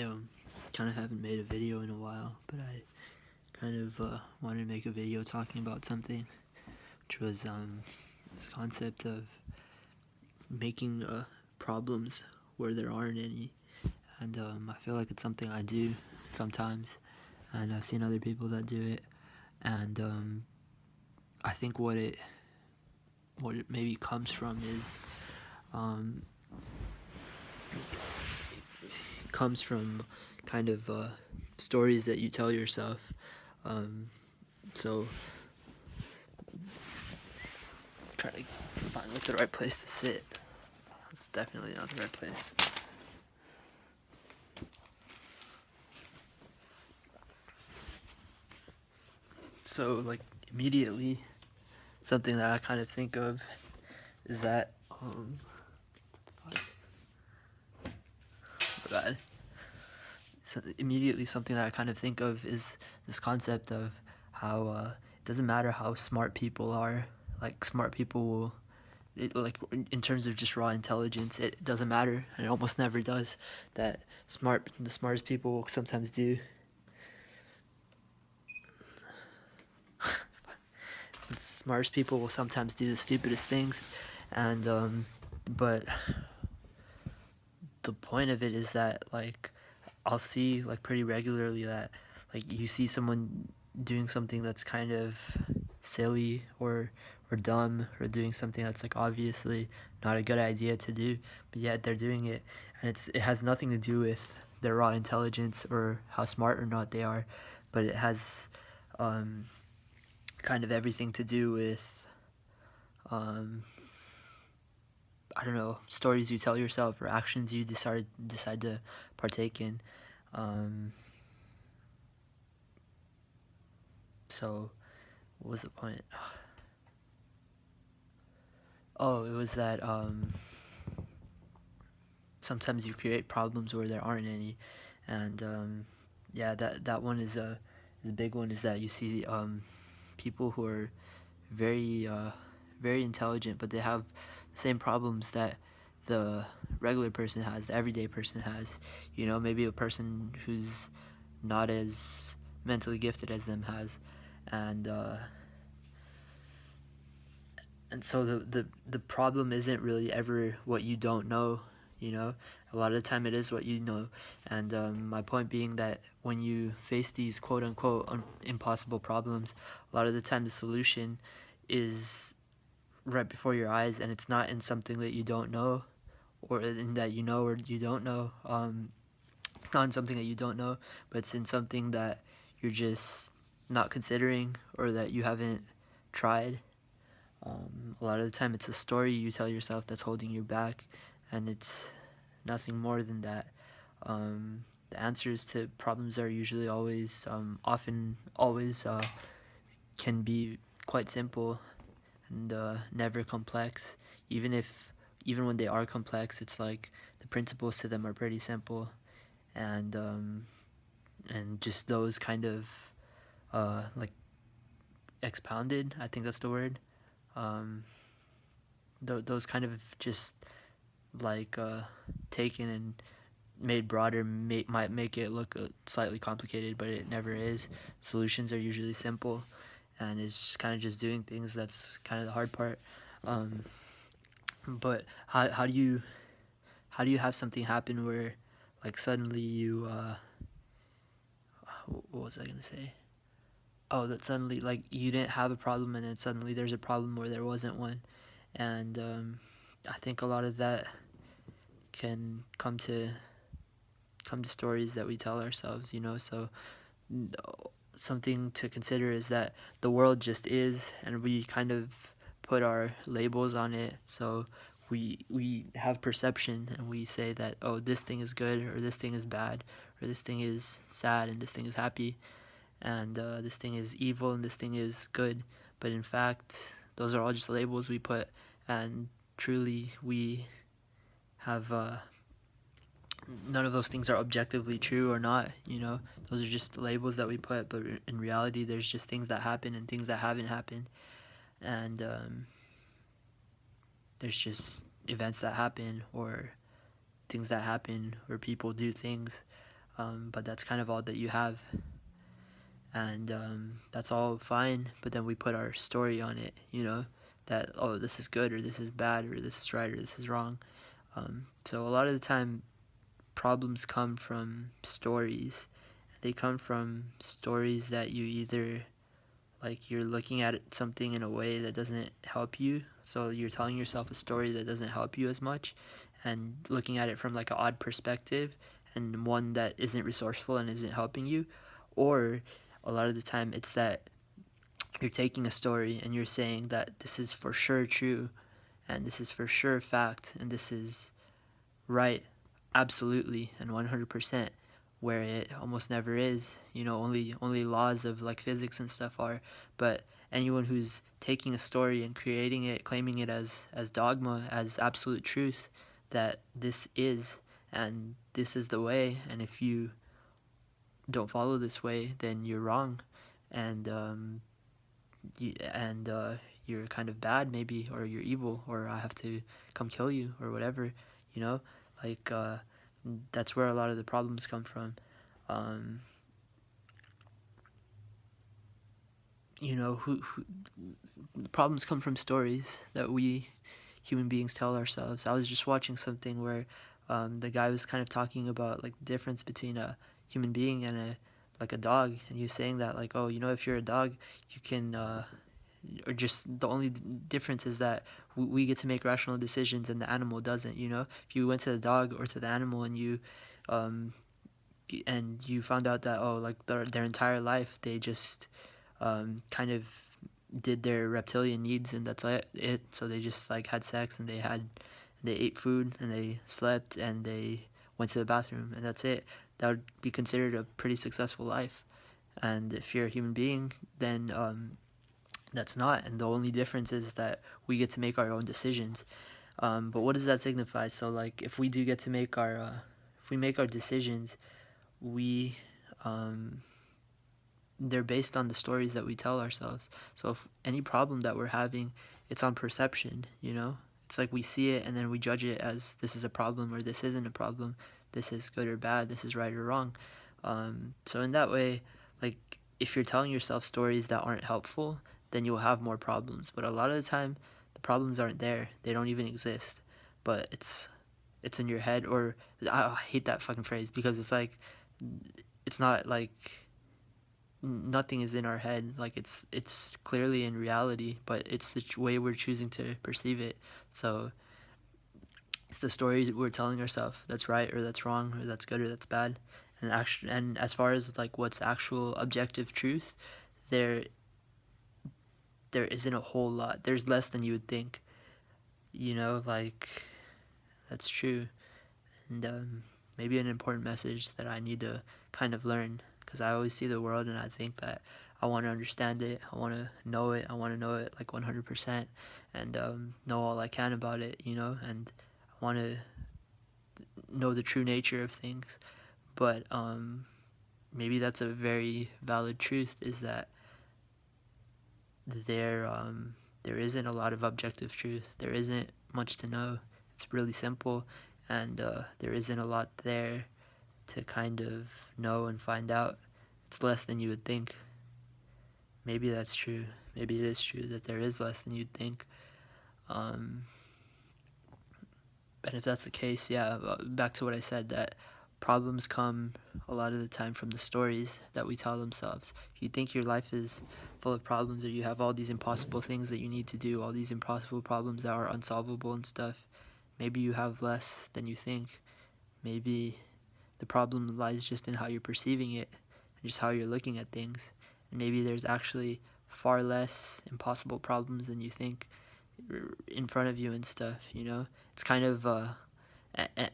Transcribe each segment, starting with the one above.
I kind of haven't made a video in a while, but I kind of wanted to make a video talking about something, which was this concept of making problems where there aren't any. And I feel like it's something I do sometimes, and I've seen other people that do it. And I think what it maybe comes from is comes from kind of stories that you tell yourself. So try to find like the right place to sit. It's definitely not the right place. So like immediately, something that I kind of think of is that God. So immediately something that I kind of think of is this concept of how it doesn't matter how smart people are. Like smart people will, like in terms of just raw intelligence, it doesn't matter, and it almost never does. That the smartest people will sometimes do. The smartest people will sometimes do the stupidest things, and but the point of it is that like I'll see like pretty regularly that like you see someone doing something that's kind of silly or dumb, or doing something that's like obviously not a good idea to do, but yet they're doing it, and it has nothing to do with their raw intelligence or how smart or not they are, but it has kind of everything to do with I don't know, stories you tell yourself or actions you decide to partake in. So what was the point? Oh, it was that sometimes you create problems where there aren't any, and yeah, that one is a big one. Is that you see people who are very very intelligent, but they have the same problems that the regular person has, the everyday person has. You know, maybe a person who's not as mentally gifted as them has, and and so the problem isn't really ever what you don't know. You know, a lot of the time it is what you know. And my point being that when you face these quote unquote impossible problems, a lot of the time the solution is right before your eyes, and it's not in something that you don't know, or in that you know or you don't know. It's not in something that you don't know, but it's in something that you're just not considering, or that you haven't tried. A lot of the time it's a story you tell yourself that's holding you back, and it's nothing more than that. The answers to problems are usually always, often always, can be quite simple, and never complex. Even when they are complex, it's like the principles to them are pretty simple, and just those kind of like expounded. I think that's the word. Um, those kind of just like taken and made broader might make it look slightly complicated, but it never is. Solutions are usually simple, and it's kind of just doing things that's kind of the hard part. But how do you have something happen where like suddenly you what was I gonna say? Oh, that suddenly like you didn't have a problem, and then suddenly there's a problem where there wasn't one. And I think a lot of that can come to stories that we tell ourselves, you know. So something to consider is that the world just is, and we kind of put our labels on it. So we have perception, and we say that, oh, this thing is good, or this thing is bad, or this thing is sad and this thing is happy, and this thing is evil and this thing is good. But in fact, those are all just labels we put, and truly we have none of those things are objectively true or not. You know, those are just labels that we put, but in reality there's just things that happen and things that haven't happened, and there's just events that happen, or things that happen, or people do things. but that's kind of all that you have, and that's all fine. But then we put our story on it, that, oh, this is good, or this is bad, or this is right, or this is wrong. So a lot of the time, problems come from stories. They come from stories that you either, like, you're looking at something in a way that doesn't help you, so you're telling yourself a story that doesn't help you as much, and looking at it from like an odd perspective, and one that isn't resourceful and isn't helping you. Or a lot of the time it's that you're taking a story and you're saying that this is for sure true, and this is for sure fact, and this is right, absolutely, and 100%, where it almost never is. Only laws of like physics and stuff are. But anyone who's taking a story and creating it, claiming it as dogma, as absolute truth, that this is, and this is the way, and if you don't follow this way, then you're wrong, and you're kind of bad, maybe, or you're evil, or I have to come kill you, or whatever, you know like that's where a lot of the problems come from. um, who the problems come from stories that we human beings tell ourselves. I was just watching something where the guy was kind of talking about like the difference between a human being and a dog, and he was saying that, like, oh, if you're a dog, you can or just the only difference is that we get to make rational decisions and the animal doesn't. If you went to the dog or to the animal and um, you found out that, oh, like their entire life they just kind of did their reptilian needs, and that's it. So they just like had sex, and they ate food, and they slept, and they went to the bathroom, and that's it. That would be considered a pretty successful life. And if you're a human being, then that's not. And the only difference is that we get to make our own decisions. But what does that signify? So like, if we do get to make if we make our decisions, we they're based on the stories that we tell ourselves. So if any problem that we're having, it's on perception. It's like we see it and then we judge it as this is a problem or this isn't a problem. This is good or bad. This is right or wrong. So in that way, like, if you're telling yourself stories that aren't helpful, then you'll have more problems. But a lot of the time, the problems aren't there. They don't even exist. But it's in your head. Or I hate that fucking phrase, because it's like, it's not like nothing is in our head. Like, it's clearly in reality, but it's the way we're choosing to perceive it. So it's the story we're telling ourselves that's right or that's wrong or that's good or that's bad. And as far as like what's actual objective truth, there isn't a whole lot. There's less than you would think. Like, that's true. And maybe an important message that I need to kind of learn, because I always see the world and I think that I want to understand it. I want to know it. I want to know it like 100%, and know all I can about it. And I want to know the true nature of things. But maybe that's a very valid truth, is that there isn't a lot of objective truth. There isn't much to know. It's really simple, and there isn't a lot there to kind of know and find out. It's less than you would think. Maybe that's true. Maybe it is true that there is less than you'd think. And if that's the case, yeah, back to what I said, that problems come a lot of the time from the stories that we tell themselves. If you think your life is full of problems, or you have all these impossible things that you need to do, all these impossible problems that are unsolvable and stuff, maybe you have less than you think. Maybe the problem lies just in how you're perceiving it, and just how you're looking at things. And maybe there's actually far less impossible problems than you think in front of you and stuff. It's kind of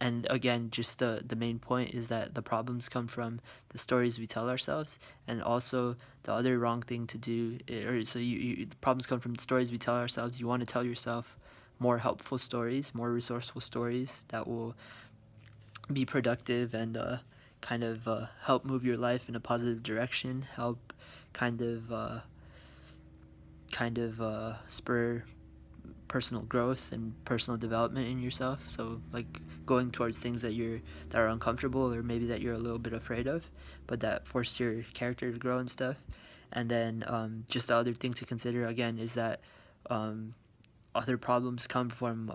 and again, just the main point is that the problems come from the stories we tell ourselves. And also, the other wrong thing to do, the problems come from the stories we tell ourselves. You want to tell yourself more helpful stories, more resourceful stories that will be productive and kind of help move your life in a positive direction, help kind of spur personal growth and personal development in yourself. So like going towards things that are uncomfortable, or maybe that you're a little bit afraid of, but that force your character to grow and stuff. And then just the other thing to consider again is that um, other problems come from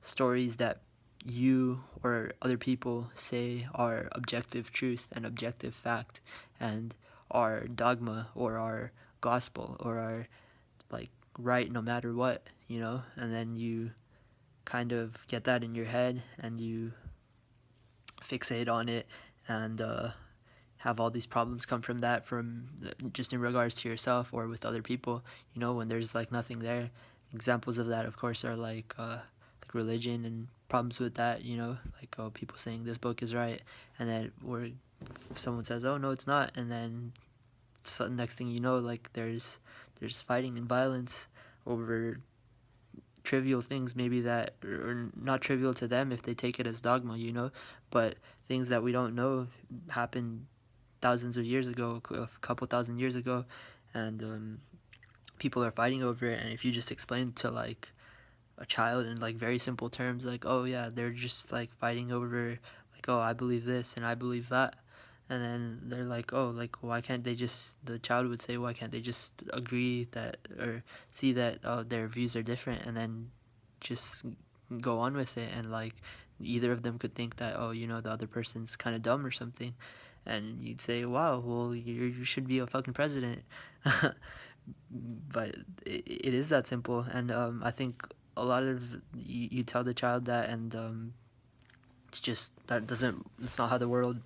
stories that you or other people say are objective truth and objective fact, and are dogma or are gospel or are like right no matter what, and then you kind of get that in your head and you fixate on it, and have all these problems come from that, from just in regards to yourself or with other people, when there's like nothing there. Examples of that, of course, are like religion and problems with that, like, oh, people saying this book is right, and then where someone says, oh no, it's not, and then next thing you know, like there's fighting and violence over trivial things, maybe that are not trivial to them if they take it as dogma, but things that we don't know happened thousands of years ago, a couple thousand years ago, and people are fighting over it. And if you just explain to like a child in like very simple terms, like, oh yeah, they're just like fighting over, like, oh, I believe this and I believe that, and then they're like, oh, like, why can't they just, the child would say, why can't they just agree that, or see that, oh, their views are different, and then just go on with it, and like either of them could think that, oh, the other person's kind of dumb or something, and you'd say, wow, well, you should be a fucking president. But it is that simple, and I think a lot of you tell the child that, and it's just that doesn't, it's not how the world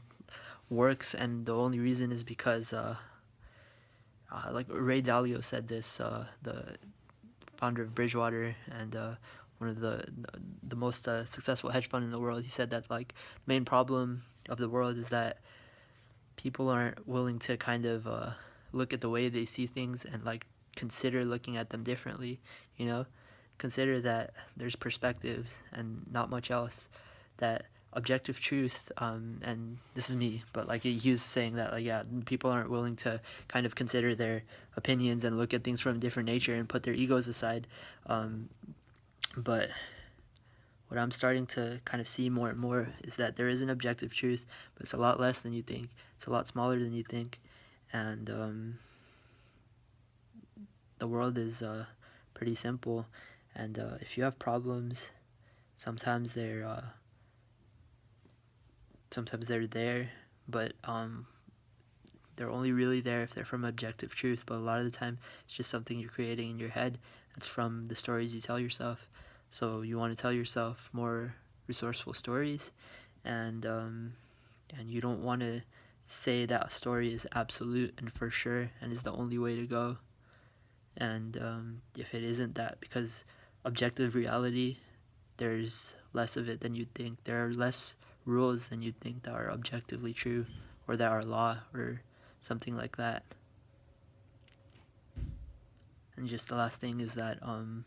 works, and the only reason is because like Ray Dalio said this, the founder of Bridgewater, and one of the most successful hedge fund in the world. He said that like the main problem of the world is that people aren't willing to kind of look at the way they see things and like consider looking at them differently, consider that there's perspectives and not much else, that objective truth, and this is me, but like he was saying that, like, yeah, people aren't willing to kind of consider their opinions and look at things from a different nature and put their egos aside, but what I'm starting to kind of see more and more is that there is an objective truth, but it's a lot less than you think. It's a lot smaller than you think, and the world is pretty simple. And if you have problems, sometimes they're there, but they're only really there if they're from objective truth. But a lot of the time, it's just something you're creating in your head. It's from the stories you tell yourself. So you want to tell yourself more resourceful stories, and you don't want to say that a story is absolute and for sure and is the only way to go. And if it isn't that, because objective reality, there's less of it than you'd think. There are less rules than you'd think that are objectively true, or that are law, or something like that. And just the last thing is that kind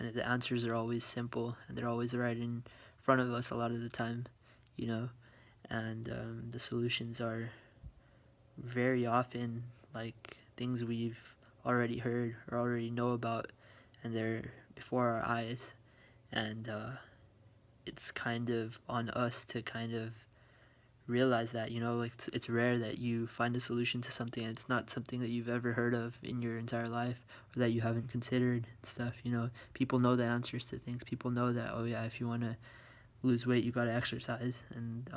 of the answers are always simple, and they're always right in front of us a lot of the time, and the solutions are very often like things we've already heard or already know about, and they're before our eyes, and it's kind of on us to kind of realize that, like it's rare that you find a solution to something and it's not something that you've ever heard of in your entire life, or that you haven't considered and stuff. People know the answers to things. People know that, oh yeah, if you want to lose weight, you got to exercise, and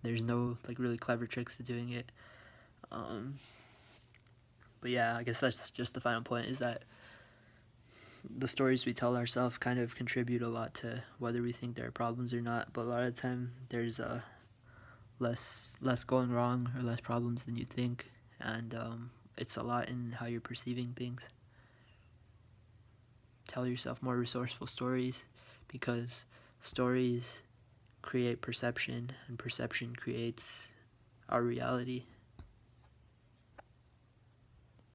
there's no like really clever tricks to doing it. But yeah, I guess that's just the final point, is that the stories we tell ourselves kind of contribute a lot to whether we think there are problems or not. But a lot of the time, there's less going wrong or less problems than you think, and it's a lot in how you're perceiving things. Tell yourself more resourceful stories, because stories create perception, and perception creates our reality.